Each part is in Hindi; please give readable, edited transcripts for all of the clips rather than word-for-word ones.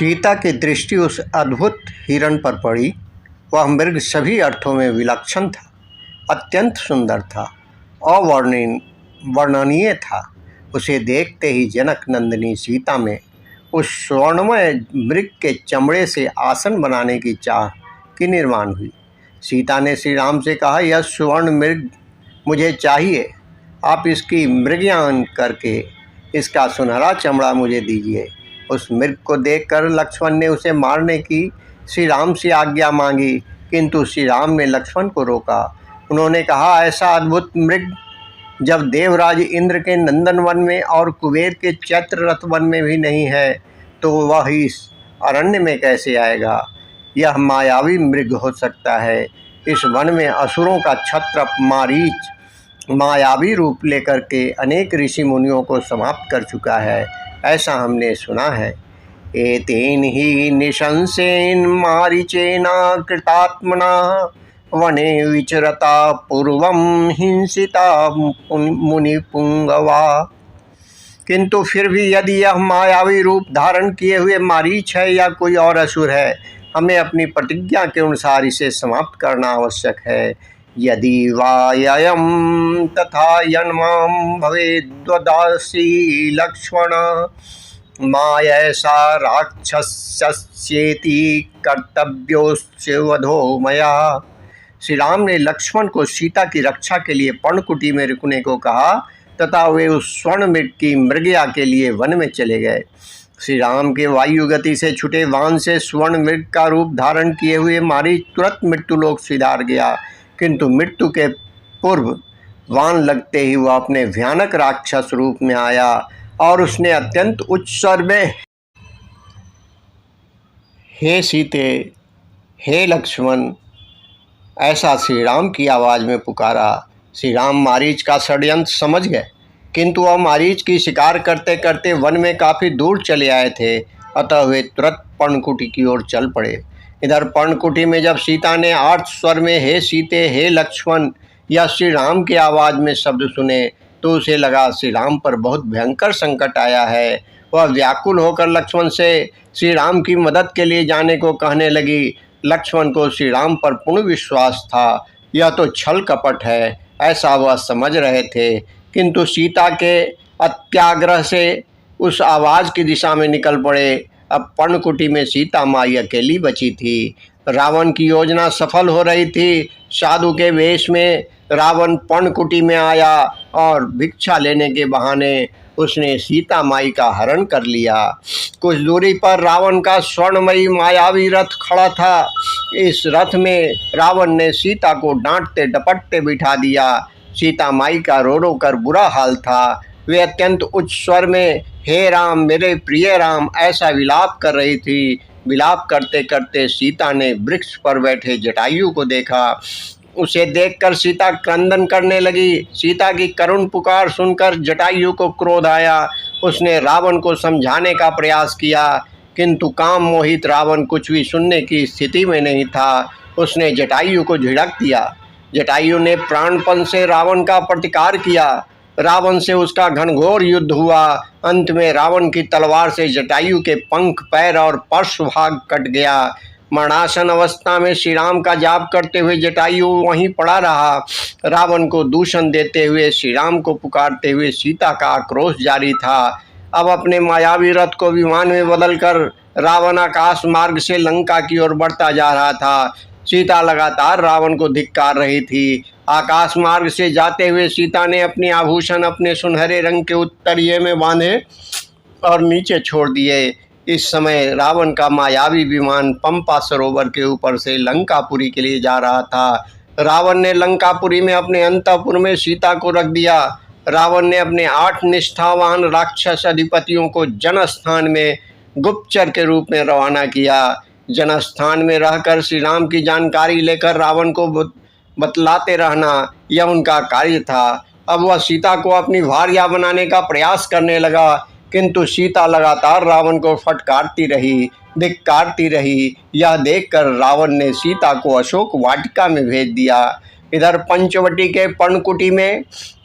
सीता की दृष्टि उस अद्भुत हिरण पर पड़ी। वह मृग सभी अर्थों में विलक्षण था, अत्यंत सुंदर था, अवर्णनीय था। उसे देखते ही जनक नंदिनी सीता में उस स्वर्णमय मृग के चमड़े से आसन बनाने की चाह की निर्माण हुई। सीता ने श्री राम से कहा, यह स्वर्ण मृग मुझे चाहिए। आप इसकी मृगयान करके इसका सुनहरा चमड़ा मुझे दीजिए। उस मृग को देखकर लक्ष्मण ने उसे मारने की श्री राम से आज्ञा मांगी, किंतु श्री राम ने लक्ष्मण को रोका। उन्होंने कहा, ऐसा अद्भुत मृग जब देवराज इंद्र के नंदन वन में और कुबेर के चैत्र रथ वन में भी नहीं है, तो वह इस अरण्य में कैसे आएगा? यह मायावी मृग हो सकता है। इस वन में असुरों का क्षत्रप मारीच मायावी रूप लेकर के अनेक ऋषि मुनियों को समाप्त कर चुका है, ऐसा हमने सुना है। एतेन ही निशंसेन मारीचेना कृतात्मना वने विचरता पूर्वम हिंसिता मुनिपुंगवा। किंतु फिर भी यदि यह मायावी रूप धारण किए हुए मारीच है या कोई और असुर है, हमें अपनी प्रतिज्ञा के अनुसार इसे समाप्त करना आवश्यक है। यदि वायम तथा यन्मां भवेद्वदासी लक्ष्मण मायैसा राक्षस्येति कर्तव्योस्य वधो मया। श्री राम ने लक्ष्मण को सीता की रक्षा के लिए पर्णकुटी में रुकने को कहा तथा वे उस स्वर्ण मृग की मृगया के लिए वन में चले गए। श्री राम के वायु गति से छुटे वाहन से स्वर्ण मृग का रूप धारण किए हुए मारीच तुरंत मृत्युलोक सिधार गया, किंतु मृत्यु के पूर्व वान लगते ही वह अपने भयानक राक्षस रूप में आया और उसने अत्यंत उच्च स्वर में, हे सीते, हे लक्ष्मण, ऐसा श्री राम की आवाज़ में पुकारा। श्री राम मारीच का षड्यंत्र समझ गए, किंतु वह मारीच की शिकार करते करते वन में काफ़ी दूर चले आए थे, अतः वे तुरंत पर्णकुटी की ओर चल पड़े। इधर पर्णकुटी में जब सीता ने आर्त स्वर में हे सीते, हे लक्ष्मण या श्री राम की आवाज़ में शब्द सुने तो उसे लगा श्री राम पर बहुत भयंकर संकट आया है। वह व्याकुल होकर लक्ष्मण से श्री राम की मदद के लिए जाने को कहने लगी। लक्ष्मण को श्री राम पर पूर्ण विश्वास था, यह तो छल कपट है, ऐसा वह समझ रहे थे, किंतु सीता के अत्याग्रह से उस आवाज़ की दिशा में निकल पड़े। अब पर्णकुटी में सीता माई अकेली बची थी। रावण की योजना सफल हो रही थी। साधु के वेश में रावण पर्णकुटी में आया और भिक्षा लेने के बहाने उसने सीता माई का हरण कर लिया। कुछ दूरी पर रावण का स्वर्णमयी मायावी रथ खड़ा था। इस रथ में रावण ने सीता को डांटते डपटते बिठा दिया। सीता माई का रो रो कर बुरा हाल था। वे अत्यंत उच्च स्वर में हे राम, मेरे प्रिय राम, ऐसा विलाप कर रही थी। विलाप करते करते सीता ने वृक्ष पर बैठे जटायु को देखा। उसे देखकर सीता क्रंदन करने लगी। सीता की करुण पुकार सुनकर जटायु को क्रोध आया। उसने रावण को समझाने का प्रयास किया, किंतु काम मोहित रावण कुछ भी सुनने की स्थिति में नहीं था। उसने जटायु को झिड़क दिया। जटायु ने प्राणपण से रावण का प्रतिकार किया। रावण से उसका घनघोर युद्ध हुआ। अंत में रावण की तलवार से जटायु के पंख, पैर और पार्श्व भाग कट गया। मरणासन अवस्था में श्री राम का जाप करते हुए जटायु वहीं पड़ा रहा। रावण को दूषण देते हुए, श्री राम को पुकारते हुए सीता का आक्रोश जारी था। अब अपने मायावी रथ को विमान में बदलकर रावण आकाश मार्ग से लंका की ओर बढ़ता जा रहा था। सीता लगातार रावण को धिक्कार रही थी। आकाश मार्ग से जाते हुए सीता ने अपने आभूषण अपने सुनहरे रंग के उत्तरीय में बांधे और नीचे छोड़ दिए। इस समय रावण का मायावी विमान पंपा सरोवर के ऊपर से लंकापुरी के लिए जा रहा था। रावण ने लंकापुरी में अपने अंतःपुर में सीता को रख दिया। रावण ने अपने 8 निष्ठावान राक्षस अधिपतियों को जनस्थान में गुप्तचर के रूप में रवाना किया। जनस्थान में रहकर श्री राम की जानकारी लेकर रावण को बतलाते रहना, यह उनका कार्य था। अब वह सीता को अपनी भार्या बनाने का प्रयास करने लगा, किंतु सीता लगातार रावण को फटकारती रही, धिक्कारती रही। यह देखकर रावण ने सीता को अशोक वाटिका में भेज दिया। इधर पंचवटी के पर्णकुटी में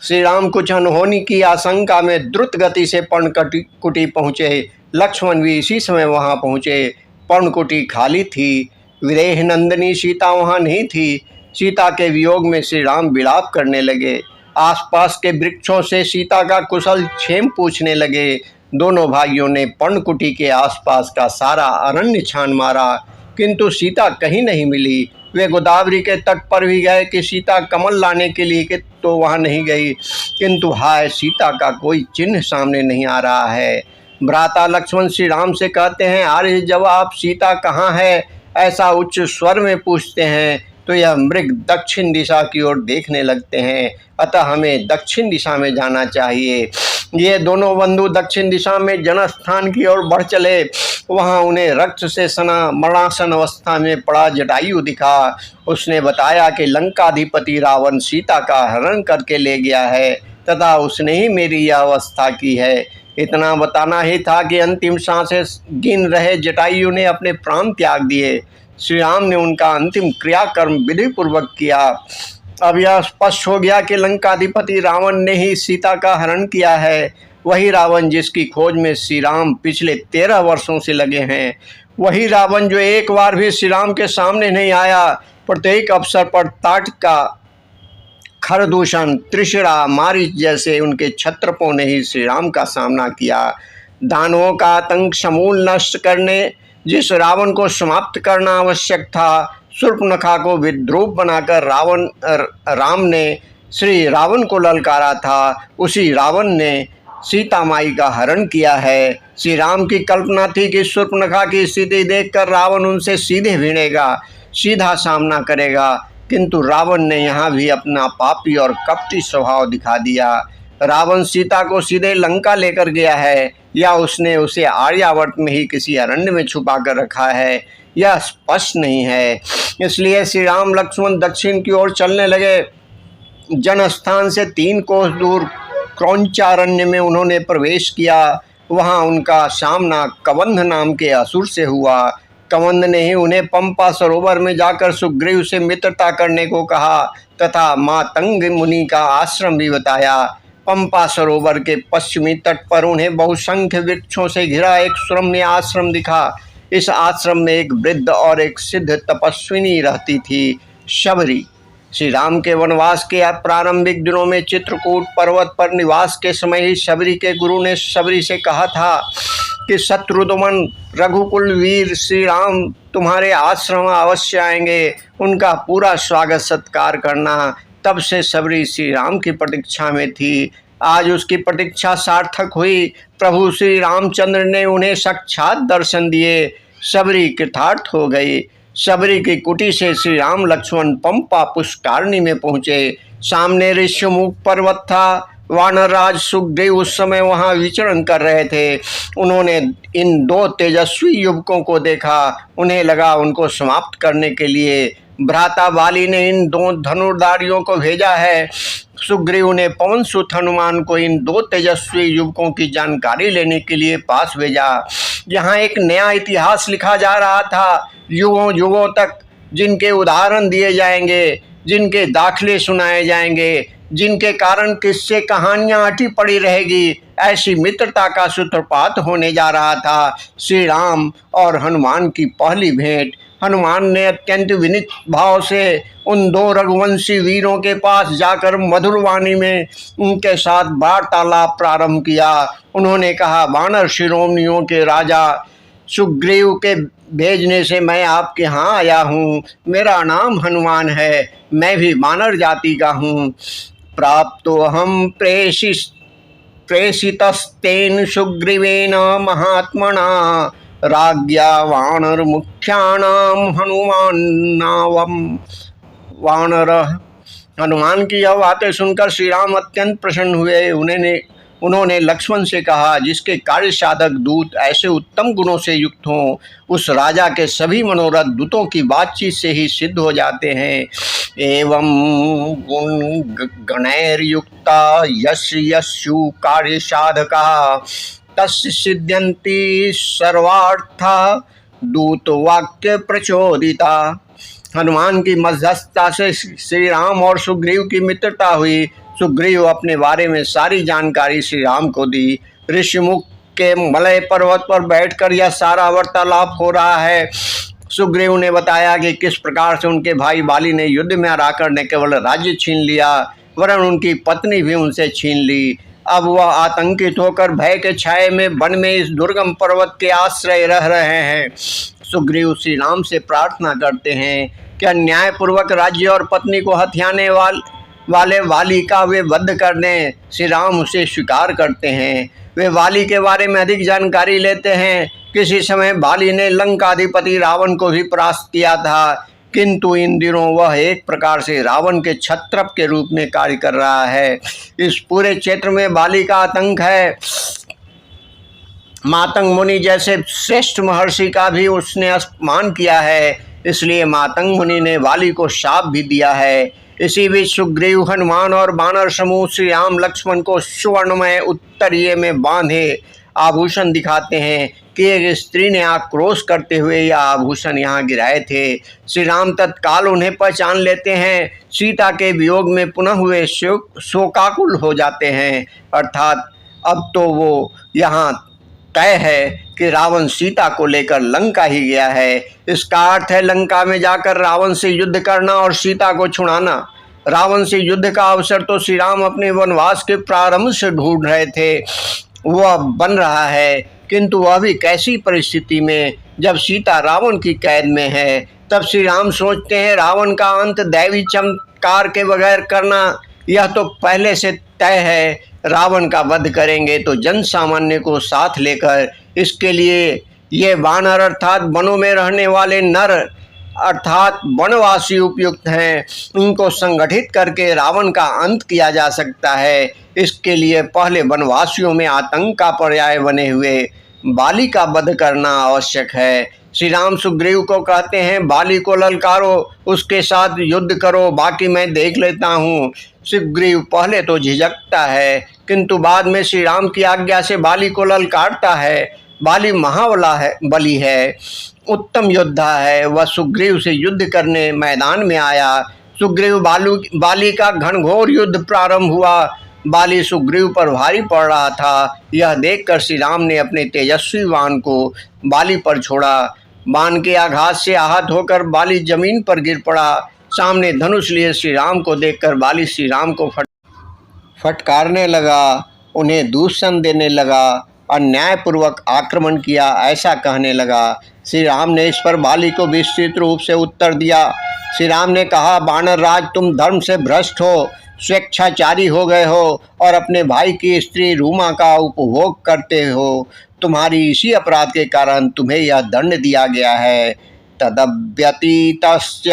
श्री राम कुछ अनहोनी की आशंका में द्रुत गति से पर्णकुटी पहुँचे। लक्ष्मण भी इसी समय वहां पहुंचे। पर्णकुटी खाली थी, विदेह नंदिनी सीता वहां नहीं थी। सीता के वियोग में श्री राम विलाप करने लगे। आसपास के वृक्षों से सीता का कुशल क्षेम पूछने लगे। दोनों भाइयों ने पर्णकुटी के आसपास का सारा अरण्य छान मारा, किंतु सीता कहीं नहीं मिली। वे गोदावरी के तट पर भी गए कि सीता कमल लाने के लिए, कि तो वहां नहीं गई। किंतु हाय, सीता का कोई चिन्ह सामने नहीं आ रहा है। भ्राता लक्ष्मण श्री राम से कहते हैं, आर्य जब आप सीता कहाँ है ऐसा उच्च स्वर में पूछते हैं तो यह मृग दक्षिण दिशा की ओर देखने लगते हैं, अतः हमें दक्षिण दिशा में जाना चाहिए। ये दोनों बंधु दक्षिण दिशा में जनस्थान की ओर बढ़ चले। वहां उन्हें रक्त से सना मरणासन अवस्था में पड़ा जटायु दिखा। उसने बताया कि लंकाधिपति रावण सीता का हरण करके ले गया है तथा उसने ही मेरी यह अवस्था की है। इतना बताना ही था कि अंतिम सांसें गिन रहे जटायु ने अपने प्राण त्याग दिए। श्री राम ने उनका अंतिम क्रियाकर्म विधि पूर्वक किया। अब यह स्पष्ट हो गया कि लंकाधिपति रावण ने ही सीता का हरण किया है। वही रावण जिसकी खोज में श्री राम पिछले 13 वर्षों से लगे हैं। वही रावण जो एक बार भी श्री राम के सामने नहीं आया। प्रत्येक अवसर पर ताटका, खरदूषण, त्रिशिरा, मारीच जैसे उनके क्षत्रपों ने ही श्री राम का सामना किया। दानवों का आतंक समूल नष्ट करने जिस रावण को समाप्त करना आवश्यक था, शूर्पणखा को विद्रूप बनाकर राम ने श्री रावण को ललकारा था, उसी रावण ने सीता माई का हरण किया है। श्री राम की कल्पना थी कि शूर्पणखा की स्थिति देखकर रावण उनसे सीधे भिड़ेगा, सीधा सामना करेगा, किंतु रावण ने यहाँ भी अपना पापी और कपटी स्वभाव दिखा दिया। रावण सीता को सीधे लंका लेकर गया है या उसने उसे आर्यावर्त में ही किसी अरण्य में छुपा कर रखा है, यह स्पष्ट नहीं है। इसलिए श्री राम लक्ष्मण दक्षिण की ओर चलने लगे। जनस्थान से 3 कोस दूर क्रौंचारण्य में उन्होंने प्रवेश किया। वहां उनका सामना कबंध नाम के असुर से हुआ। कबंध ने ही उन्हें पंपा सरोवर में जाकर सुग्रीव से मित्रता करने को कहा तथा मातंग मुनि का आश्रम भी बताया। पंपा सरोवर के पश्चिमी तट पर उन्हें बहुसंख्य वृक्षों से घिरा एक सुरम्य आश्रम दिखा। इस आश्रम में एक वृद्ध और एक सिद्ध तपस्विनी रहती थी, शबरी। श्री राम के वनवास के प्रारंभिक दिनों में चित्रकूट पर्वत पर निवास के समय ही शबरी के गुरु ने शबरी से कहा था कि शत्रुघ्न रघुकुल वीर श्री राम तुम्हारे आश्रम अवश्य आएंगे, उनका पूरा स्वागत सत्कार करना। तब से शबरी श्री राम की प्रतीक्षा में थी। आज उसकी प्रतीक्षा सार्थक हुई। प्रभु श्री रामचंद्र ने उन्हें साक्षात दर्शन दिए। शबरी कृतार्थ हो गई। शबरी की कुटी से श्री राम लक्ष्मण पंपा पुष्करणी में पहुँचे। सामने ऋष्यमुख पर्वत था। वानरराज सुग्रीव उस समय वहां विचरण कर रहे थे। उन्होंने इन 2 तेजस्वी युवकों को देखा। उन्हें लगा उनको समाप्त करने के लिए भ्राता बाली ने इन 2 धनुर्धारियों को भेजा है। सुग्रीव ने पवन सुत हनुमान को इन 2 तेजस्वी युवकों की जानकारी लेने के लिए पास भेजा। यहाँ एक नया इतिहास लिखा जा रहा था। युगों युगों तक जिनके उदाहरण दिए जाएंगे, जिनके दाखले सुनाए जाएंगे, जिनके कारण किस्से कहानियां अटी पड़ी रहेगी, ऐसी मित्रता का सूत्रपात होने जा रहा था। श्री राम और हनुमान की पहली भेंट। हनुमान ने अत्यंत विनीत भाव से उन 2 रघुवंशी वीरों के पास जाकर मधुर वाणी में उनके साथ वार्तालाप प्रारंभ किया। उन्होंने कहा, वानर शिरोमणियों के राजा सुग्रीव के भेजने से मैं आपके यहाँ आया हूँ। मेरा नाम हनुमान है, मैं भी वानर जाति का हूँ। प्राप्तो हम प्रेषितस्तेन सुग्रीवेन महात्मना राज्ञा वानर मुख्यानाम हनुमानावम। वानर हनुमान की यह बातें सुनकर श्री राम अत्यंत प्रसन्न हुए। उन्होंने लक्ष्मण से कहा, जिसके कार्य साधक दूत ऐसे उत्तम गुणों से युक्त हों, उस राजा के सभी मनोरथ दूतों की बातचीत से ही सिद्ध हो जाते हैं। एवं गुण गणैर्युक्ता यस्यु कार्य साधका तस्य सिद्ध्यन्ति सर्वार्था दूत वाक्य प्रचोदिता। हनुमान की मध्यस्थता से श्री राम और सुग्रीव की मित्रता हुई। सुग्रीव अपने बारे में सारी जानकारी श्री राम को दी। ऋषिमुख के मलय पर्वत पर बैठकर यह सारा वार्तालाप हो रहा है। सुग्रीव ने बताया कि किस प्रकार से उनके भाई बाली ने युद्ध में हराकर न केवल राज्य छीन लिया वरन उनकी पत्नी भी उनसे छीन ली। अब वह आतंकित होकर भय के छाये में वन में इस दुर्गम पर्वत के आश्रय रह रहे हैं। सुग्रीव श्री राम से प्रार्थना करते हैं कि अन्यायपूर्वक राज्य और पत्नी को हथियाने वाले वाली का वे वध कर दें। श्री राम उसे स्वीकार करते हैं। वे वाली के बारे में अधिक जानकारी लेते हैं। किसी समय वाली ने लंकाधिपति रावण को भी परास्त किया था, किंतु इन दिनों वह एक प्रकार से रावण के छत्रप के रूप में कार्य कर रहा है। इस पूरे क्षेत्र में वाली का आतंक है। मातंग मुनि जैसे श्रेष्ठ महर्षि का भी उसने अपमान किया है, इसलिए मातंग मुनि ने वाली को शाप भी दिया है। इसी बीच सुग्रीव, हनुमान और वानर समूह श्री राम लक्ष्मण को सुवर्णमय उत्तरीय में बांधे आभूषण दिखाते हैं कि एक स्त्री ने आक्रोश करते हुए यह आभूषण यहाँ गिराए थे। श्री राम तत्काल उन्हें पहचान लेते हैं। सीता के वियोग में पुनः हुए शोकाकुल हो जाते हैं। अर्थात अब तो वो यहाँ तय है कि रावण सीता को लेकर लंका ही गया है। इसका अर्थ है लंका में जाकर रावण से युद्ध करना और सीता को छुड़ाना। रावण से युद्ध का अवसर तो श्री राम अपने वनवास के प्रारंभ से ढूंढ रहे थे, वह बन रहा है, किंतु वह भी कैसी परिस्थिति में जब सीता रावण की कैद में है। तब श्री राम सोचते हैं रावण का अंत दैवी चमत्कार के बगैर करना यह तो पहले से तय है। रावण का वध करेंगे तो जन सामान्य को साथ लेकर, इसके लिए ये वानर अर्थात वनों में रहने वाले नर अर्थात वनवासी उपयुक्त हैं। उनको संगठित करके रावण का अंत किया जा सकता है। इसके लिए पहले वनवासियों में आतंक का पर्याय बने हुए बाली का वध करना आवश्यक है। श्री राम सुग्रीव को कहते हैं बाली को ललकारो, उसके साथ युद्ध करो, बाकी मैं देख लेता हूँ। सुग्रीव पहले तो झिझकता है, किंतु बाद में श्री राम की आज्ञा से बाली को ललकारता है। बाली बली है, उत्तम योद्धा है। वह सुग्रीव से युद्ध करने मैदान में आया। सुग्रीव बाली का घनघोर युद्ध प्रारंभ हुआ। बाली सुग्रीव पर भारी पड़ रहा था। यह देखकर श्री राम ने अपने तेजस्वी बाण को बाली पर छोड़ा। बाण के आघात से आहत होकर बाली जमीन पर गिर पड़ा। सामने धनुष लिए श्री राम को देखकर बाली श्री राम को फटकारने लगा, उन्हें दूषण देने लगा, अन्यायपूर्वक आक्रमण किया, ऐसा कहने लगा। श्री राम ने इस पर बाली को विस्तृत रूप से उत्तर दिया। श्री राम ने कहा, वानर राज, तुम धर्म से भ्रष्ट हो, स्वेच्छाचारी हो गए हो और अपने भाई की स्त्री रूमा का उपभोग करते हो। तुम्हारी इसी अपराध के कारण तुम्हें यह दंड दिया गया है। तदव्यतीतस्य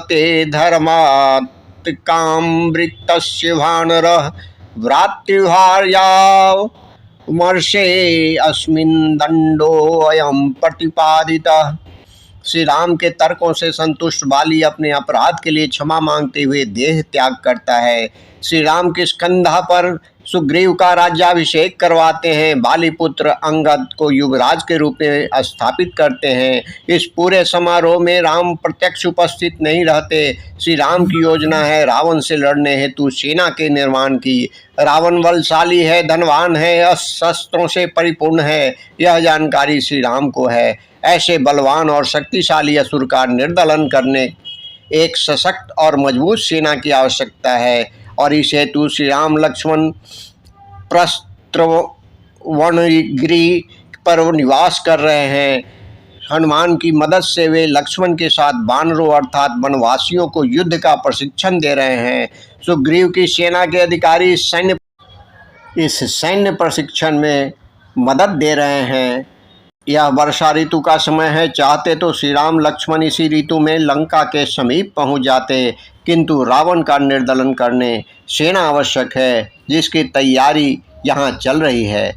ते धर्मात् कामवृत्तस्य वानरः भ्रातृभार्याव मर्षे अस्मिन् दंडो अयम प्रतिपादितः। श्री राम के तर्कों से संतुष्ट बाली अपने अपराध के लिए क्षमा मांगते हुए देह त्याग करता है। श्री राम के स्कंधा पर सुग्रीव का राज्याभिषेक करवाते हैं। बाली पुत्र अंगद को युवराज के रूप में स्थापित करते हैं। इस पूरे समारोह में राम प्रत्यक्ष उपस्थित नहीं रहते। श्री राम की योजना है रावण से लड़ने हेतु सेना के निर्माण की। रावण बलशाली है, धनवान है, अस्त्रों से परिपूर्ण है, यह जानकारी श्री राम को है। ऐसे बलवान और शक्तिशाली असुर का निर्दलन करने एक सशक्त और मजबूत सेना की आवश्यकता है और इस हेतु श्री राम लक्ष्मण प्रस्त्रवणगिरि पर निवास कर रहे हैं। हनुमान की मदद से वे लक्ष्मण के साथ वानरों अर्थात वनवासियों को युद्ध का प्रशिक्षण दे रहे हैं। सुग्रीव की सेना के अधिकारी इस सैन्य प्रशिक्षण में मदद दे रहे हैं। यह वर्षा ऋतु का समय है। चाहते तो श्री राम लक्ष्मण इसी ऋतु में लंका के समीप पहुंच जाते, किंतु रावण का निर्दलन करने सेना आवश्यक है, जिसकी तैयारी यहाँ चल रही है।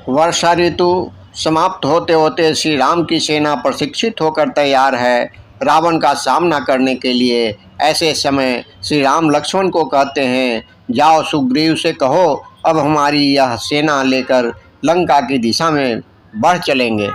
वर्षा ऋतु समाप्त होते होते श्री राम की सेना प्रशिक्षित होकर तैयार है रावण का सामना करने के लिए। ऐसे समय श्री राम लक्ष्मण को कहते हैं, जाओ सुग्रीव से कहो अब हमारी यह सेना लेकर लंका की दिशा में बढ़ चलेंगे।